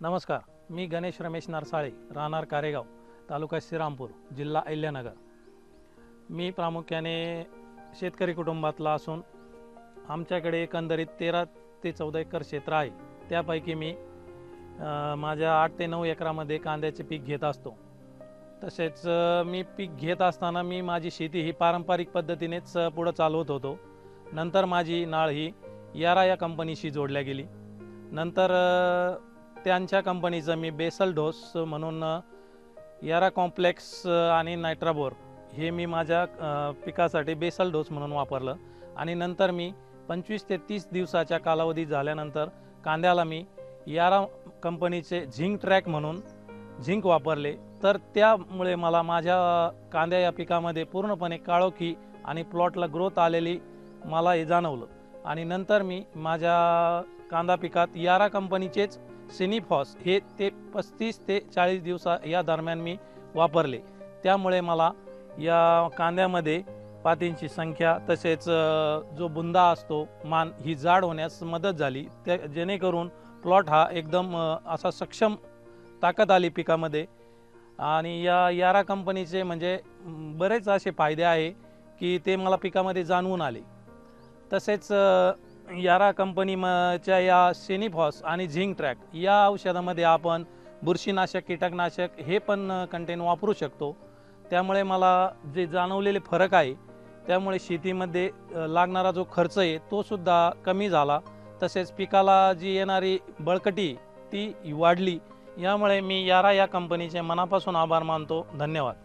नमस्कार, मी गणेश रमेश नरसाळे, राहणार कारेगाव, तालुका श्रीरामपूर, जिल्हा अहिल्यानगर। मी प्रामुख्याने शेतकरी कुटुंबातला असून आमच्याकडे एकंदरीत 13 ते 14 एकर क्षेत्र आहे। त्यापैकी मी माझ्या 8 ते 9 एकरामध्ये कांद्याचे पीक घेत असतो। तसेच मी पीक घेत असताना मी माझी शेती ही पारंपरिक पद्धतीनेच पुढे चालवत होतो। नंतर माझी नाळ ही यारा या कंपनीशी जोडल्या गेली। नंतर त्यांच्या कंपनीचं मी बेसल डोस म्हणून यारा कॉम्प्लेक्स आणि नायट्राबोर हे मी माझ्या पिकासाठी बेसल डोस म्हणून वापरलं। आणि नंतर मी 25 ते 30 दिवसाच्या कालावधी झाल्यानंतर कांद्याला मी यारा कंपनीचे झिंक ट्रॅक म्हणून झिंक वापरले। तर त्यामुळे मला माझ्या कांद्या या पिकामध्ये पूर्णपणे काळोखी आणि प्लॉटला ग्रोथ आलेली मला हे जाणवलं। आणि नंतर मी माझ्या कांदा पिकात यारा कंपनीचेच सिनिफॉस हे 35 ते 40 दिवसा या दरम्यान मी वापरले। त्यामुळे मला या कांद्यामध्ये पातींची संख्या तसेच जो बुंदा असतो मान ही जाड होण्यास मदत झाली, त्या जेणेकरून प्लॉट हा एकदम असा सक्षम ताकद आली पिकामध्ये। आणि या यारा कंपनीचे म्हणजे बरेच असे फायदे आहे की ते मला पिकामध्ये जाणवून आले। तसेच यारा कंपनीच्या या सिनिफॉस आणि झिंक ट्रॅक या औषधामध्ये आपण बुरशीनाशक कीटकनाशक हे पण कंटेन वापरू शकतो। त्यामुळे मला जे जाणवलेले फरक आहे, त्यामुळे शेतीमध्ये लागणारा जो खर्च आहे तो सुद्धा कमी झाला। तसेच पिकाला जी येणारी बळकटी ती वाढली। यामुळे मी यारा या कंपनीचे मनापासून आभार मानतो। धन्यवाद।